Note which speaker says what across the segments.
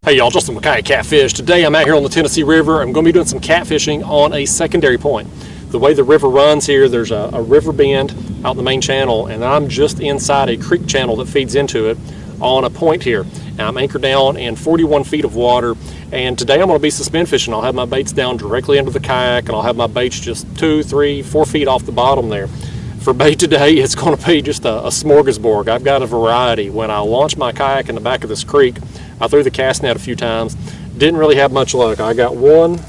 Speaker 1: Hey y'all, Justin with Catfish. Today I'm out here on the Tennessee River. I'm going to be doing some catfishing on a secondary point. The way the river runs here, there's a river bend out in the main channel, and I'm just inside a creek channel that feeds into it on a point here. And I'm anchored down in 41 feet of water, and today I'm going to be suspend fishing. I'll have my baits down directly into the kayak, and I'll have my baits just 2, 3, 4 feet off the bottom there. For bait today, it's going to be just a smorgasbord. I've got a variety. When I launched my kayak in the back of this creek, I threw the cast net a few times. Didn't really have much luck. I got one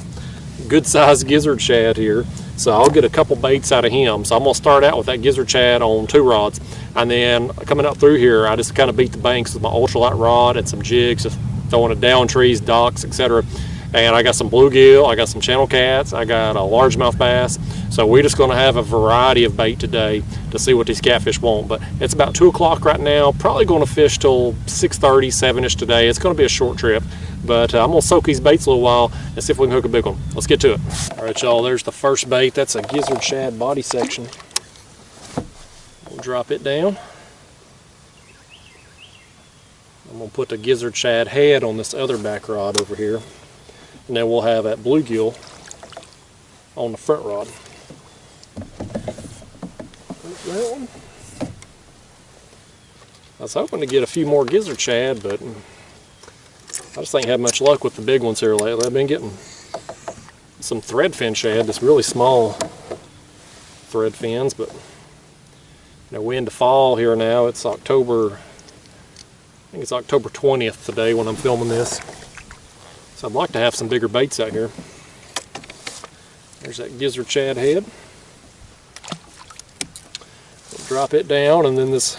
Speaker 1: good-sized gizzard shad here, so I'll get a couple baits out of him. So I'm going to start out with that gizzard shad on 2 rods, and then coming up through here, I just kind of beat the banks with my ultralight rod and some jigs, just throwing it down trees, docks, etc. And I got some bluegill, I got some channel cats, I got a largemouth bass. So we're just going to have a variety of bait today to see what these catfish want. But it's about 2 o'clock right now, probably going to fish till 6:30, 7-ish today. It's going to be a short trip, but I'm going to soak these baits a little while and see if we can hook a big one. Let's get to it. All right, y'all, there's the first bait. That's a gizzard shad body section. We'll drop it down. I'm going to put the gizzard shad head on this other back rod over here. And then we'll have that bluegill on the front rod. There's that one. I was hoping to get a few more gizzard shad, but I just ain't had much luck with the big ones here lately. I've been getting some threadfin shad, just really small thread fins, but you know, we're into fall here now. It's October, I think it's October 20th today when I'm filming this. So I'd like to have some bigger baits out here. There's that gizzard shad head. We'll drop it down, and then this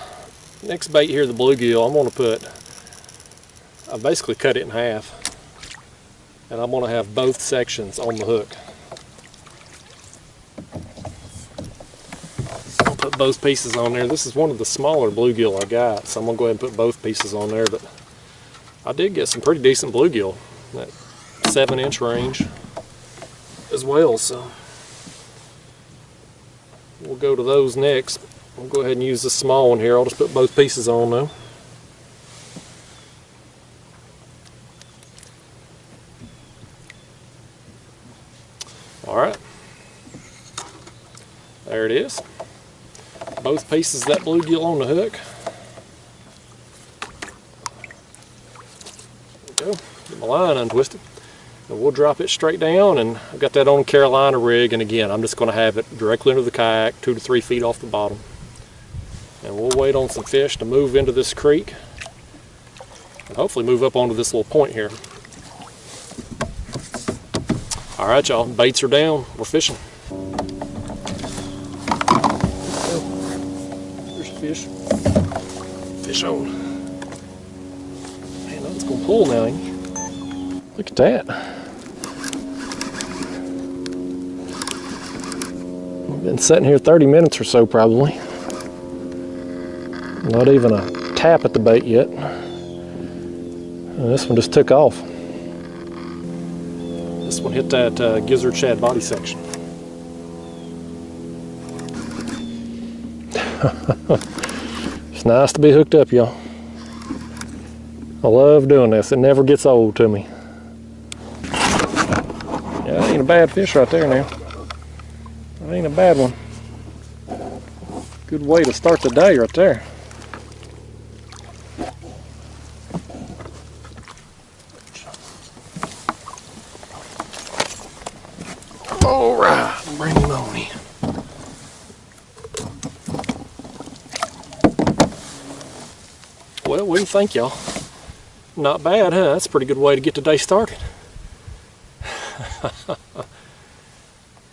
Speaker 1: next bait here, the bluegill, I'm going to put, I basically cut it in half, and I'm going to have both sections on the hook. So I'll put both pieces on there. This is one of the smaller bluegill I got, so I'm going to go ahead and put both pieces on there, but I did get some pretty decent bluegill, that 7-inch range as well, so we'll go to those next. We'll go ahead and use this small one here. I'll just put both pieces on though. Alright, there it is. Both pieces of that bluegill on the hook. There we go. Get my line untwisted. And we'll drop it straight down, and I've got that on a Carolina rig, and again I'm just going to have it directly into the kayak, 2 to 3 feet off the bottom. And we'll wait on some fish to move into this creek and hopefully move up onto this little point here. Alright y'all, baits are down, we're fishing. There's a fish. Fish on. Man, that's going to pull now, ain't it? Look at that. I've been sitting here 30 minutes or so probably. Not even a tap at the bait yet. And this one just took off. This one hit that gizzard shad body section. It's nice to be hooked up, y'all. I love doing this. It never gets old to me. Yeah, that ain't a bad fish right there now. That ain't a bad one. Good way to start the day right there. Alright, bring him on in. Well, what do you think, y'all? Not bad, huh? That's a pretty good way to get the day started.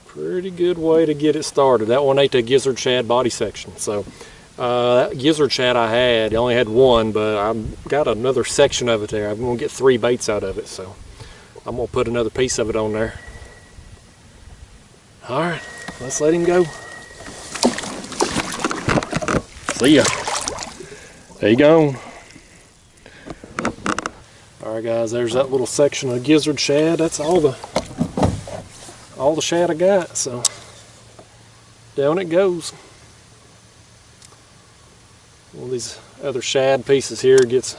Speaker 1: Pretty good way to get it started. That one ate the gizzard shad body section. So that gizzard shad I only had one, but I've got another section of it there. I'm going to get 3 baits out of it, so I'm going to put another piece of it on there. Alright, let's let him go. See ya. There you go. Alright guys, there's that little section of gizzard shad. That's all the shad I got, so down it goes. One of these other shad pieces here gets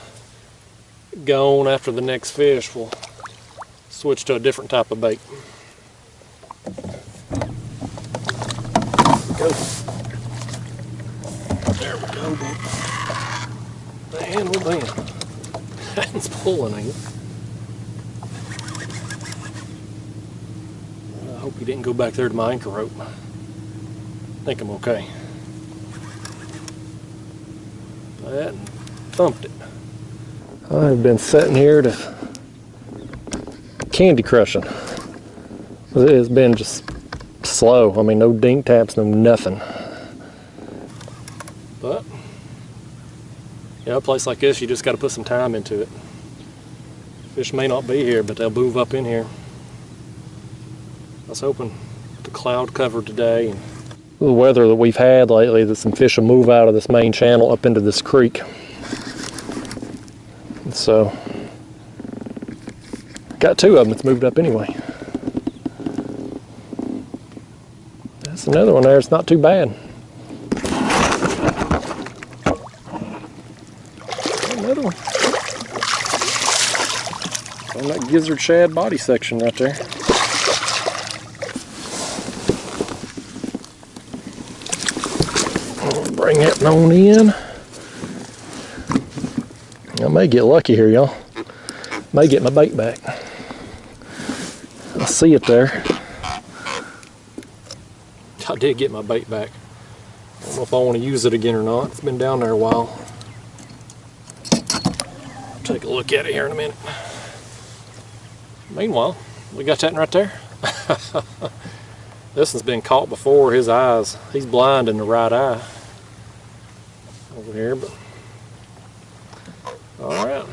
Speaker 1: go on after the next fish, we'll switch to a different type of bait. Go. There we go. Man, oh man. That's pulling, ain't it? I hope he didn't go back there to my anchor rope. I think I'm okay. That thumped it. I've been sitting here to candy crushing. It's been just slow. I mean, no dink taps, no nothing. But yeah, a place like this, you just got to put some time into it. Fish may not be here, but they'll move up in here. I was hoping the cloud cover today and the weather that we've had lately, that some fish will move out of this main channel up into this creek. And so, got two of them that's moved up anyway. That's another one there, it's not too bad. Another one. On that gizzard shad body section right there. Bring that on in. I may get lucky here, y'all. May get my bait back. I see it there. I did get my bait back. I don't know if I want to use it again or not. It's been down there a while. Take a look at it here in a minute. Meanwhile, we got that right there. This one's been caught before. His eyes, he's blind in the right eye over here, but all right,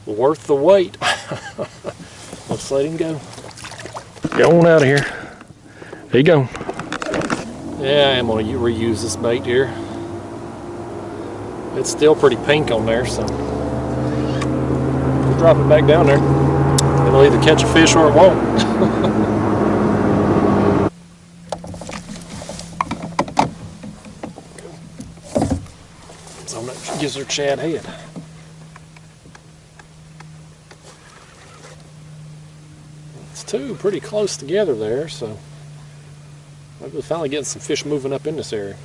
Speaker 1: worth the wait. Let's let him go. Go on out of here. There you go. Yeah, I am going to reuse this bait here. It's still pretty pink on there, so we'll drop it back down there. It'll either catch a fish or it won't. It's on that gizzard shad head. It's two pretty close together there, so we're finally getting some fish moving up in this area.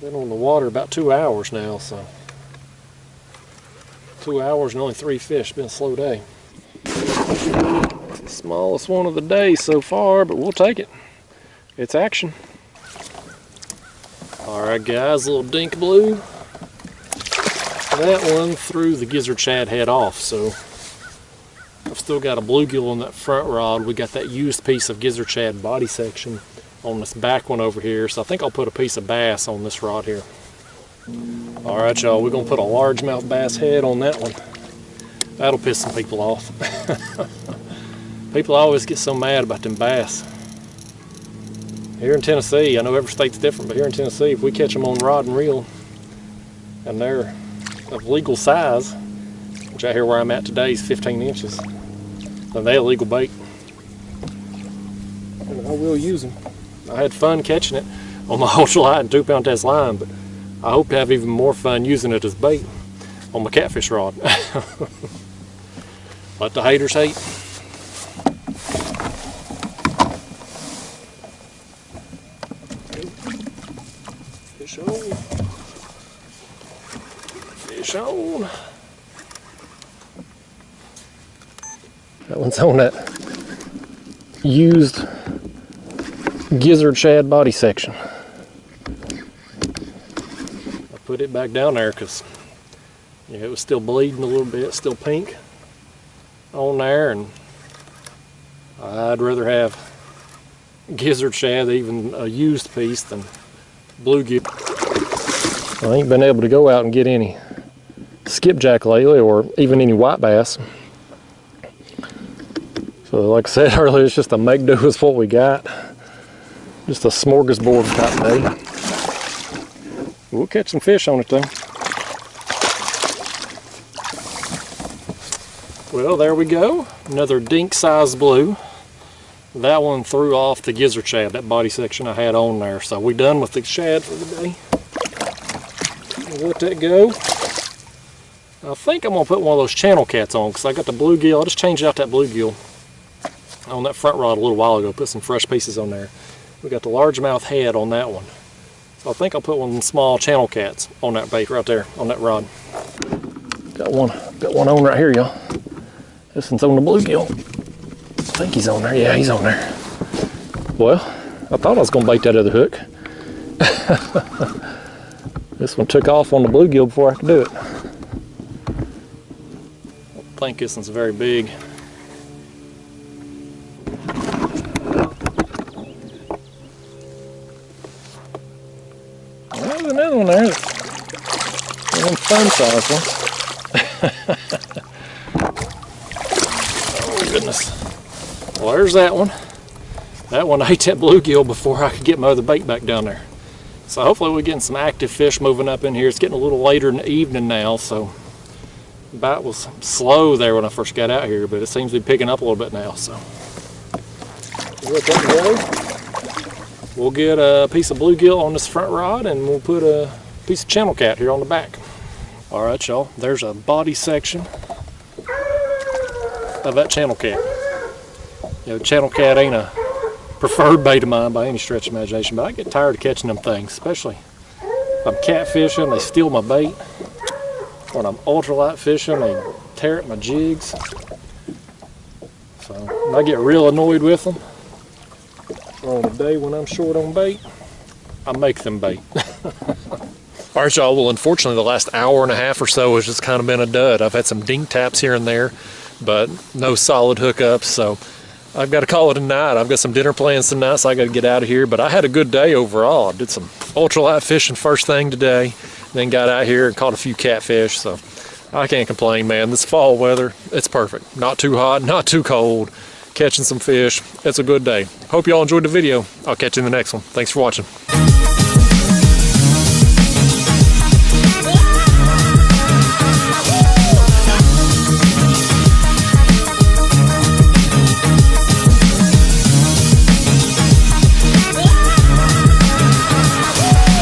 Speaker 1: Been on the water about 2 hours now, so 2 hours and only 3 fish. Been a slow day. It's the smallest one of the day so far, but we'll take it. It's action. Alright guys, a little dink blue. That one threw the gizzard shad head off, so I've still got a bluegill on that front rod. We got that used piece of gizzard shad body section on this back one over here, so I think I'll put a piece of bass on this rod here. Alright y'all, we're going to put a largemouth bass head on that one. That'll piss some people off. People always get so mad about them bass. Here in Tennessee, I know every state's different, but here in Tennessee, if we catch them on rod and reel, and they're of legal size, which out here where I'm at today is 15 inches, then they're legal bait. And I will use them. I had fun catching it on my ultralight and 2-pound test line, but I hope to have even more fun using it as bait on my catfish rod. Let the haters hate. Fish on. Fish on. That one's on that used gizzard shad body section. I put it back down there because it was still bleeding a little bit, still pink on there, and I'd rather have gizzard shad, even a used piece, than bluegill. I ain't been able to go out and get any skipjack lately, or even any white bass. So like I said earlier, it's just a make do with what we got. Just a smorgasbord type day. We'll catch some fish on it though. Well, there we go. Another dink size blue. That one threw off the gizzard shad, that body section I had on there. So we done with the shad for the day. Let that go. I think I'm going to put one of those channel cats on because I got the bluegill. I just changed out that bluegill on that front rod a little while ago. Put some fresh pieces on there. We got the largemouth head on that one. So I think I'll put one of them small channel cats on that bait right there on that rod. Got one on right here, y'all. This one's on the bluegill. I think he's on there. Yeah, he's on there. Well, I thought I was going to bait that other hook. This one took off on the bluegill before I could do it. I think this one's very big. Well, there's another one there. One of them fun size ones. Oh goodness. Well, there's that one. That one ate that bluegill before I could get my other bait back down there. So hopefully we're getting some active fish moving up in here. It's getting a little later in the evening now, so the bite was slow there when I first got out here, but it seems to be picking up a little bit now. So we'll let that go. We'll get a piece of bluegill on this front rod, and we'll put a piece of channel cat here on the back. All right, y'all. There's a body section of that channel cat. You know, channel cat ain't a preferred bait of mine by any stretch of imagination, but I get tired of catching them things, especially if I'm catfishing, they steal my bait. When I'm ultralight fishing, they tear at my jigs. So I get real annoyed with them. On a day when I'm short on bait, I make them bait. All right, y'all. Well, unfortunately, the last hour and a half or so has just kind of been a dud. I've had some dink taps here and there, but no solid hookups, so I've got to call it a night. I've got some dinner plans tonight, so I got to get out of here. But I had a good day overall. I did some ultralight fishing first thing today, then got out here and caught a few catfish. So I can't complain, man. This fall weather, it's perfect. Not too hot, not too cold. Catching some fish. It's a good day. Hope y'all enjoyed the video. I'll catch you in the next one. Thanks for watching.